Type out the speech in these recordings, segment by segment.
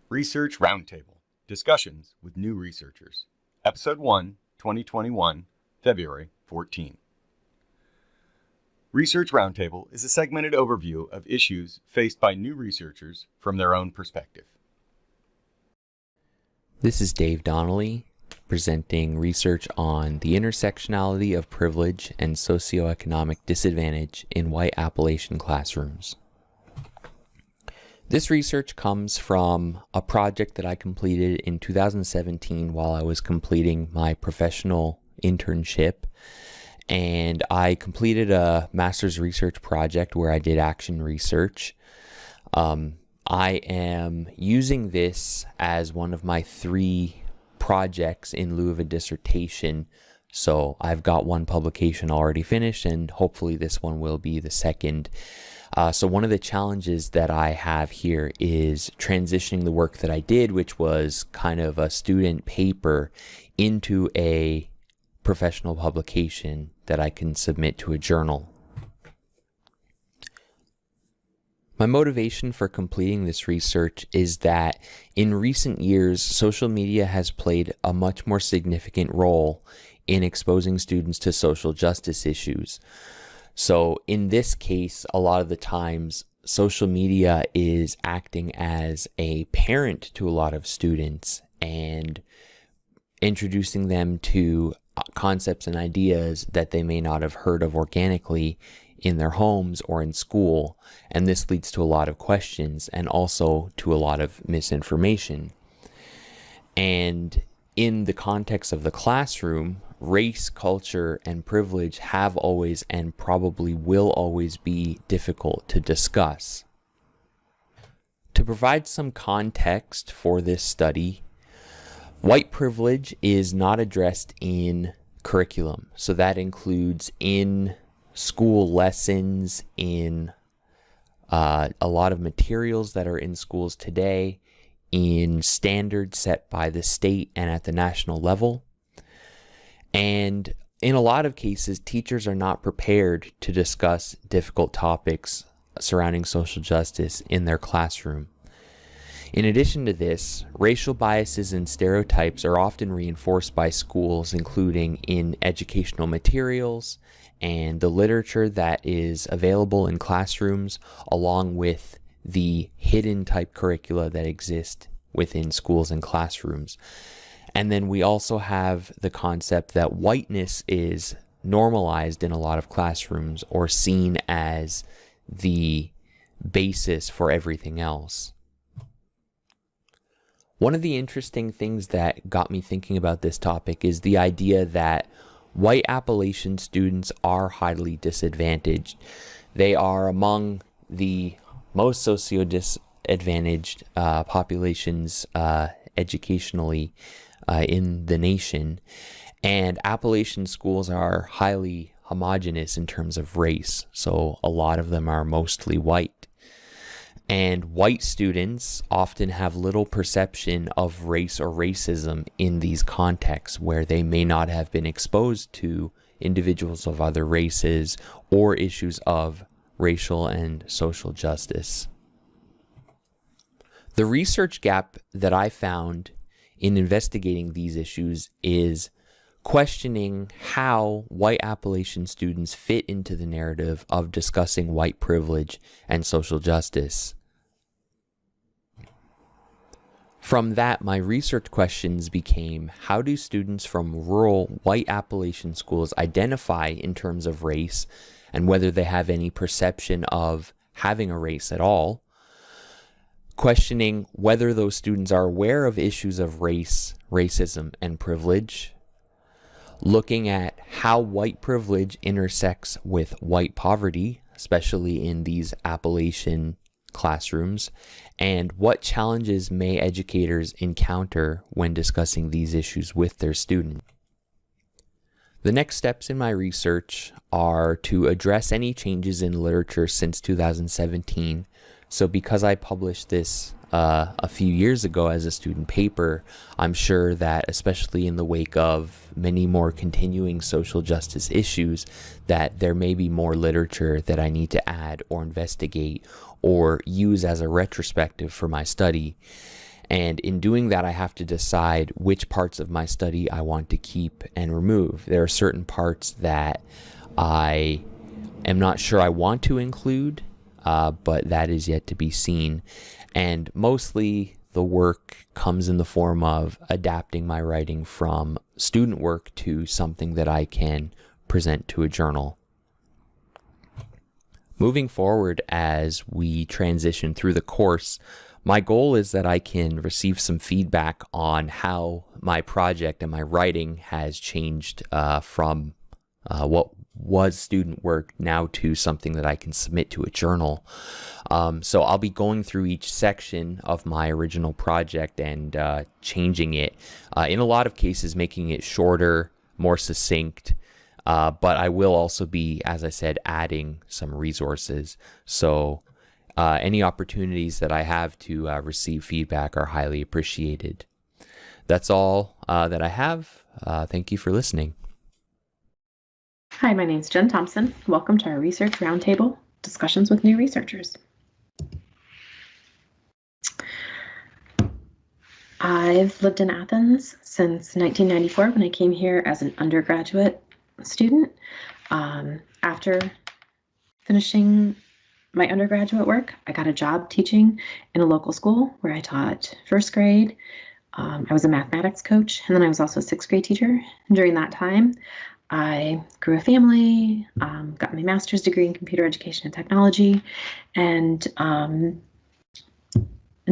Research Roundtable, Discussions with New Researchers, Episode 1, 2021, February 14. Research Roundtable is a segmented overview of issues faced by new researchers from their own perspective. This is Dave Donnelly, presenting research on the intersectionality of privilege and socioeconomic disadvantage in white Appalachian classrooms. This research comes from a project that I completed in 2017 while I was completing my professional internship. And I completed a master's research project where I did action research. I am using this as one of my 3 projects in lieu of a dissertation. So I've got one publication already finished, and hopefully this one will be the second. So one of the challenges that I have here is transitioning the work that I did, which was kind of a student paper, into a professional publication that I can submit to a journal. My motivation for completing this research is that in recent years, social media has played a much more significant role in exposing students to social justice issues. So in this case, a lot of the times, social media is acting as a parent to a lot of students and introducing them to concepts and ideas that they may not have heard of organically in their homes or in school. And this leads to a lot of questions and also to a lot of misinformation. And in the context of the classroom, race, culture, and privilege have always and probably will always be difficult to discuss. To provide some context for this study, white privilege is not addressed in curriculum. So that includes in school lessons, in a lot of materials that are in schools today, in standards set by the state and at the national level. And in a lot of cases, teachers are not prepared to discuss difficult topics surrounding social justice in their classroom. In addition to this, racial biases and stereotypes are often reinforced by schools, including in educational materials and the literature that is available in classrooms, along with the hidden type curricula that exist within schools and classrooms. And then we also have the concept that whiteness is normalized in a lot of classrooms or seen as the basis for everything else. One of the interesting things that got me thinking about this topic is the idea that white Appalachian students are highly disadvantaged. They are among the most socio-disadvantaged populations educationally in the nation, and Appalachian schools are highly homogeneous in terms of race, so a lot of them are mostly white. And white students often have little perception of race or racism in these contexts where they may not have been exposed to individuals of other races or issues of racial and social justice. The research gap that I found in investigating these issues is questioning how white Appalachian students fit into the narrative of discussing white privilege and social justice. From that, my research questions became, how do students from rural white Appalachian schools identify in terms of race and whether they have any perception of having a race at all? Questioning whether those students are aware of issues of race, racism, and privilege. Looking at how white privilege intersects with white poverty, especially in these Appalachian classrooms, and what challenges may educators encounter when discussing these issues with their students. The next steps in my research are to address any changes in literature since 2017. So because I published this a few years ago as a student paper, I'm sure that especially in the wake of many more continuing social justice issues, that there may be more literature that I need to add or investigate or use as a retrospective for my study. And in doing that, I have to decide which parts of my study I want to keep and remove. There are certain parts that I am not sure I want to include, but that is yet to be seen. And mostly the work comes in the form of adapting my writing from student work to something that I can present to a journal. Moving forward as we transition through the course, my goal is that I can receive some feedback on how my project and my writing has changed from what was student work now to something that I can submit to a journal. So I'll be going through each section of my original project and changing it, in a lot of cases making it shorter, more succinct, but I will also be, as I said, adding some resources. So any opportunities that I have to receive feedback are highly appreciated. That's all that I have. Thank you for listening. Hi, my name is Jen Thompson. Welcome to our Research Roundtable, discussions with new researchers. I've lived in Athens since 1994 when I came here as an undergraduate student. After finishing my undergraduate work, I got a job teaching in a local school where I taught first grade. I was a mathematics coach, and then I was also a sixth grade teacher. And during that time, I grew a family, got my master's degree in computer education and technology, and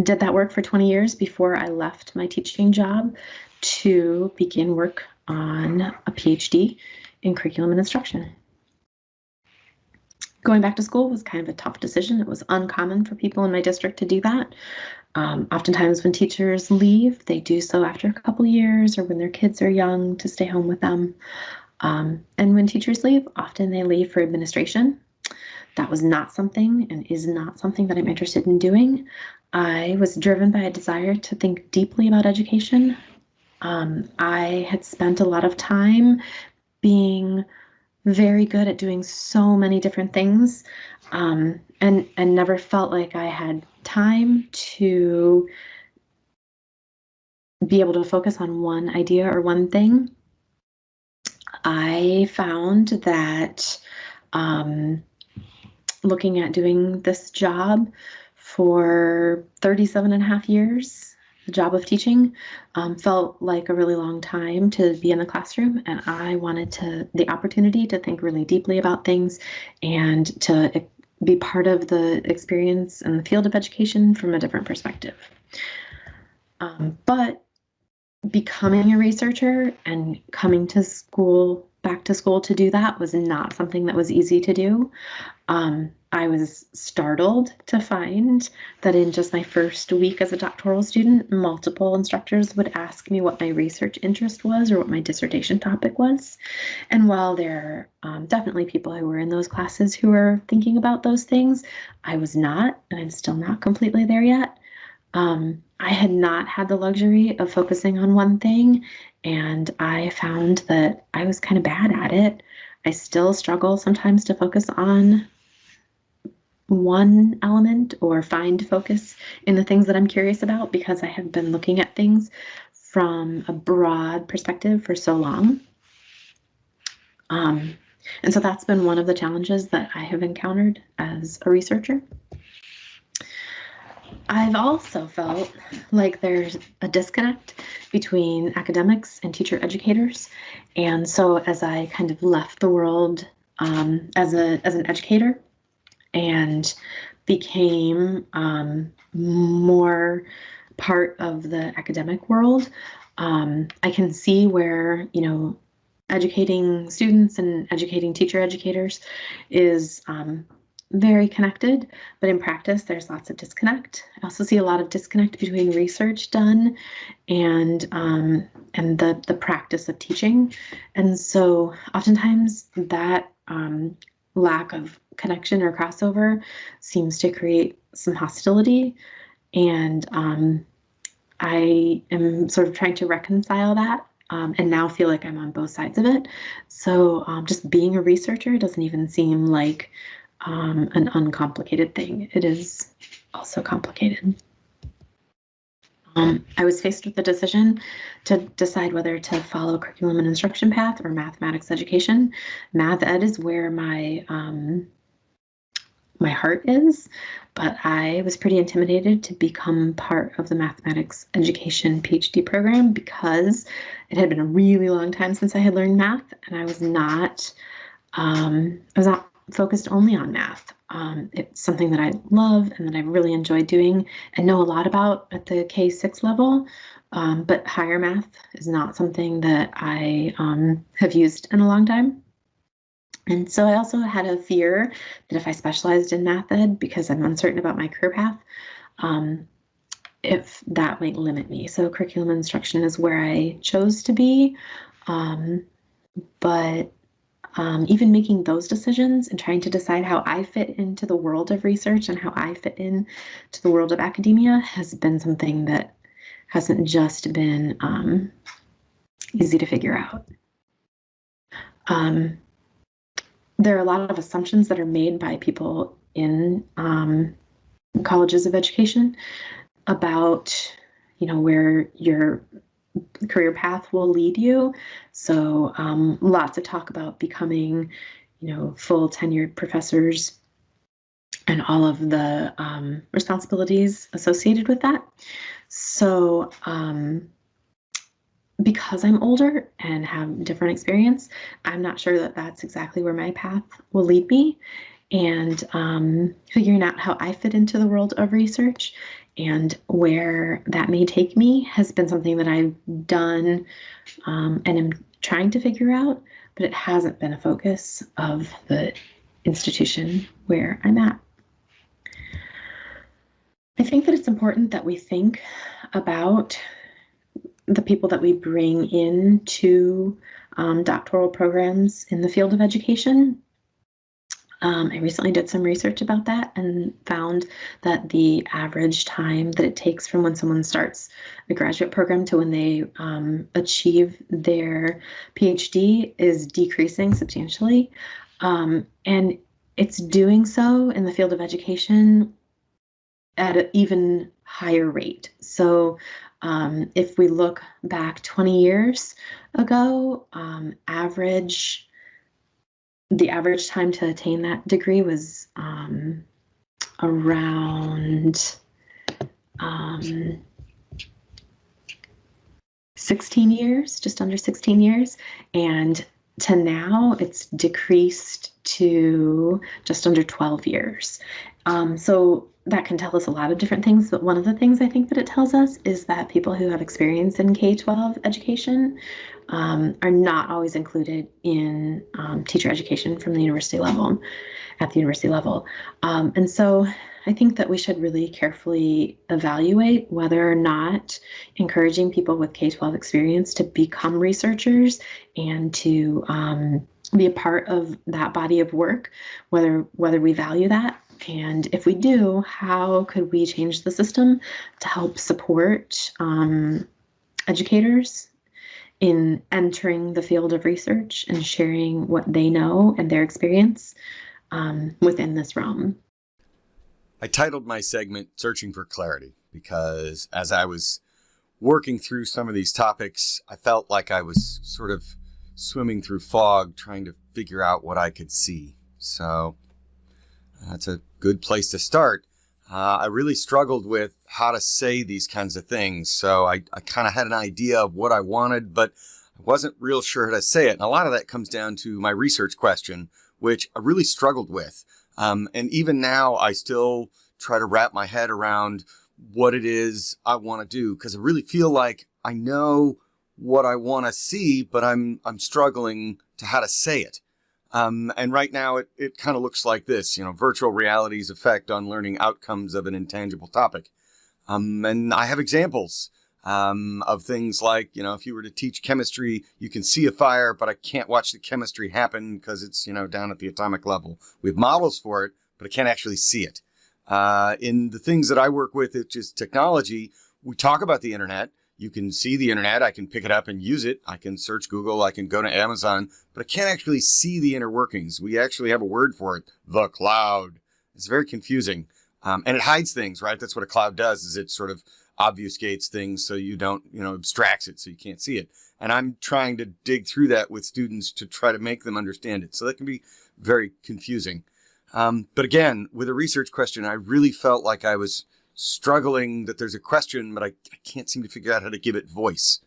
did that work for 20 years before I left my teaching job to begin work on a PhD in curriculum and instruction. Going back to school was kind of a tough decision. It was uncommon for people in my district to do that. Oftentimes when teachers leave, they do so after a couple years or when their kids are young to stay home with them. And when teachers leave, often they leave for administration. That was not something and is not something that I'm interested in doing. I was driven by a desire to think deeply about education. I had spent a lot of time being very good at doing so many different things, and never felt like I had time to be able to focus on one idea or one thing. I found that looking at doing this job for 37 and a half years, the job of teaching, felt like a really long time to be in the classroom, and I wanted the opportunity to think really deeply about things and to be part of the experience in the field of education from a different perspective. But becoming a researcher and coming to school, back to school to do that was not something that was easy to do. I was startled to find that in just my first week as a doctoral student, multiple instructors would ask me what my research interest was or what my dissertation topic was. And while there are definitely people who were in those classes who were thinking about those things, I was not, and I'm still not completely there yet. I had not had the luxury of focusing on one thing, and I found that I was kind of bad at it. I still struggle sometimes to focus on one element or find focus in the things that I'm curious about because I have been looking at things from a broad perspective for so long. And so that's been one of the challenges that I have encountered as a researcher. I've also felt like there's a disconnect between academics and teacher educators. And so as I kind of left the world as an educator and became more part of the academic world, I can see where, educating students and educating teacher educators is very connected, but in practice, there's lots of disconnect. I also see a lot of disconnect between research done and the practice of teaching. And so oftentimes that lack of connection or crossover seems to create some hostility. And I am sort of trying to reconcile that and now feel like I'm on both sides of it. So just being a researcher doesn't even seem like an uncomplicated thing. It is also complicated. I was faced with the decision to decide whether to follow curriculum and instruction path or mathematics education. Math ed is where my heart is, but I was pretty intimidated to become part of the mathematics education PhD program because it had been a really long time since I had learned math, and I was not focused only on math. It's something that I love and that I really enjoy doing and know a lot about at the K-6 level, but higher math is not something that I have used in a long time. And so I also had a fear that if I specialized in math ed, because I'm uncertain about my career path, if that might limit me. So curriculum instruction is where I chose to be. But even making those decisions and trying to decide how I fit into the world of research and how I fit into the world of academia has been something that hasn't just been easy to figure out. There are a lot of assumptions that are made by people in colleges of education about, where your career path will lead you. So lots of talk about becoming, full tenured professors and all of the responsibilities associated with that. So because I'm older and have different experience, I'm not sure that that's exactly where my path will lead me. And figuring out how I fit into the world of research and where that may take me has been something that I've done and am trying to figure out, but it hasn't been a focus of the institution where I'm at. I think that it's important that we think about the people that we bring into doctoral programs in the field of education. I recently did some research about that and found that the average time that it takes from when someone starts a graduate program to when they achieve their PhD is decreasing substantially. And it's doing so in the field of education at an even higher rate. So if we look back 20 years ago, the average time to attain that degree was around 16 years, just under 16 years. And to now, it's decreased to just under 12 years. So that can tell us a lot of different things, but one of the things I think that it tells us is that people who have experience in K-12 education are not always included in teacher education from the university level, at the university level. And so I think that we should really carefully evaluate whether or not encouraging people with K-12 experience to become researchers and to be a part of that body of work, whether we value that. And if we do, how could we change the system to help support educators in entering the field of research and sharing what they know and their experience within this realm? I titled my segment Searching for Clarity because as I was working through some of these topics, I felt like I was sort of swimming through fog trying to figure out what I could see. So that's a good place to start. I really struggled with how to say these kinds of things. So I kind of had an idea of what I wanted, but I wasn't real sure how to say it. And a lot of that comes down to my research question, which I really struggled with. And even now, I still try to wrap my head around what it is I want to do, because I really feel like I know what I want to see, but I'm struggling to how to say it. And right now it kind of looks like this, virtual reality's effect on learning outcomes of an intangible topic. And I have examples of things like, if you were to teach chemistry, you can see a fire, but I can't watch the chemistry happen because it's, down at the atomic level. We have models for it, but I can't actually see it. In the things that I work with, it's just technology. We talk about the internet. You can see the internet. I can pick it up and use it. I can search Google. I can go to Amazon, but I can't actually see the inner workings. We actually have a word for it, the cloud. It's very confusing. And it hides things, right? That's what a cloud does, is it sort of obfuscates things so you don't, abstracts it so you can't see it. And I'm trying to dig through that with students to try to make them understand it. So that can be very confusing. But again, with a research question, I really felt like I was struggling, that there's a question, but I can't seem to figure out how to give it voice.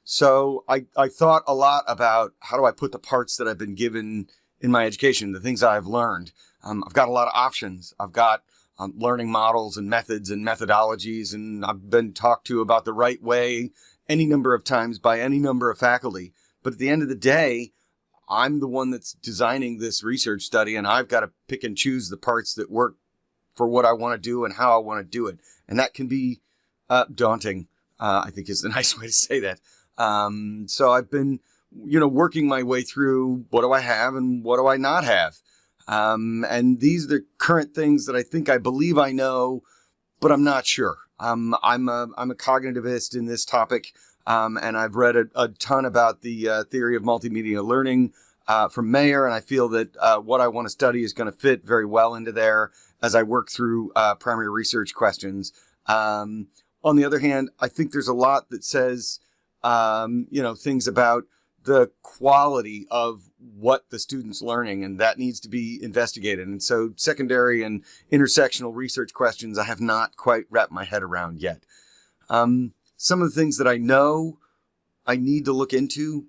So I thought a lot about how do I put the parts that I've been given in my education, the things that I've learned. I've got a lot of options. I've got learning models and methods and methodologies, and I've been talked to about the right way any number of times by any number of faculty. But at the end of the day, I'm the one that's designing this research study, and I've got to pick and choose the parts that work for what I want to do and how I want to do it. And that can be daunting, I think is the nice way to say that. So I've been, working my way through what do I have and what do I not have. And these are the current things that I believe I know, but I'm not sure. I'm a cognitivist in this topic, and I've read a ton about the theory of multimedia learning from Mayer, and I feel that what I want to study is going to fit very well into there as I work through primary research questions. On the other hand, I think there's a lot that says, things about the quality of what the student's learning, and that needs to be investigated. And so secondary and intersectional research questions I have not quite wrapped my head around yet. Some of the things that I know I need to look into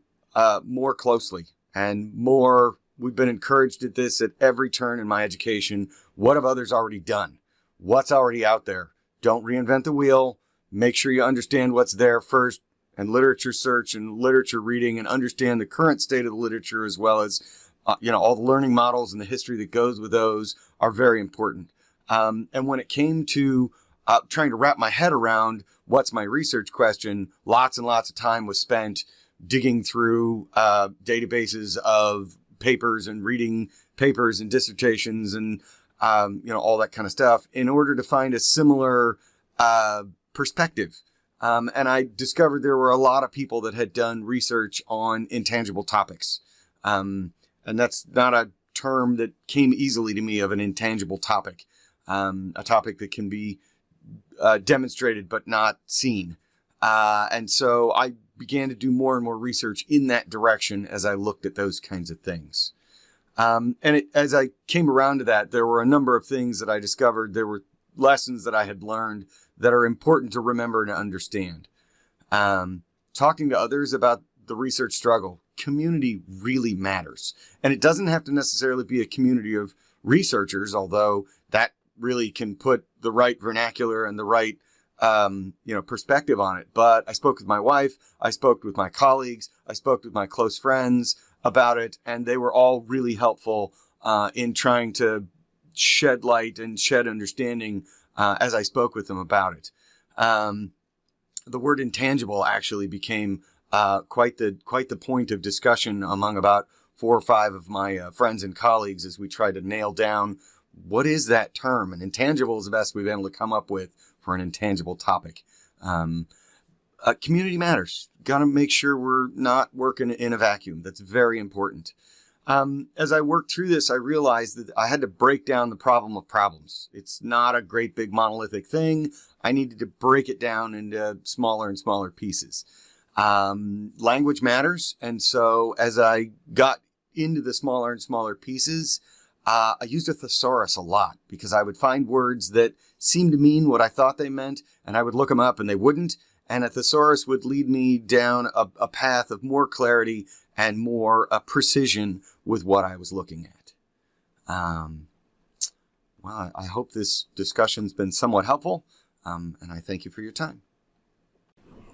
more closely and more. We've been encouraged at this at every turn in my education. What have others already done? What's already out there? Don't reinvent the wheel. Make sure you understand what's there first, and literature search and literature reading, and understand the current state of the literature, as well as, all the learning models and the history that goes with those are very important. And when it came to trying to wrap my head around what's my research question, lots and lots of time was spent digging through databases of papers and reading papers and dissertations and, all that kind of stuff in order to find a similar perspective. And I discovered there were a lot of people that had done research on intangible topics. And that's not a term that came easily to me, of an intangible topic, a topic that can be demonstrated but not seen. And so I began to do more and more research in that direction as I looked at those kinds of things. As I came around to that, there were a number of things that I discovered. There were lessons that I had learned that are important to remember and understand. Talking to others about the research struggle, community really matters. And it doesn't have to necessarily be a community of researchers, although that really can put the right vernacular and the right perspective on it. But I spoke with my wife, I spoke with my colleagues, I spoke with my close friends about it, and they were all really helpful in trying to shed light and shed understanding as I spoke with them about it. The word intangible actually became quite the point of discussion among about 4 or 5 of my friends and colleagues as we tried to nail down what is that term. And intangible is the best we've been able to come up with for an intangible topic. Community matters. Got to make sure we're not working in a vacuum. That's very important. As I worked through this, I realized that I had to break down the problem of problems. It's not a great big monolithic thing. I needed to break it down into smaller and smaller pieces. Language matters. And so as I got into the smaller and smaller pieces, I used a thesaurus a lot because I would find words that seemed to mean what I thought they meant, and I would look them up and they wouldn't. And a thesaurus would lead me down a path of more clarity and more precision with what I was looking at. Well, I hope this discussion's been somewhat helpful, and I thank you for your time.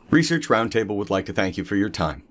Research Roundtable would like to thank you for your time.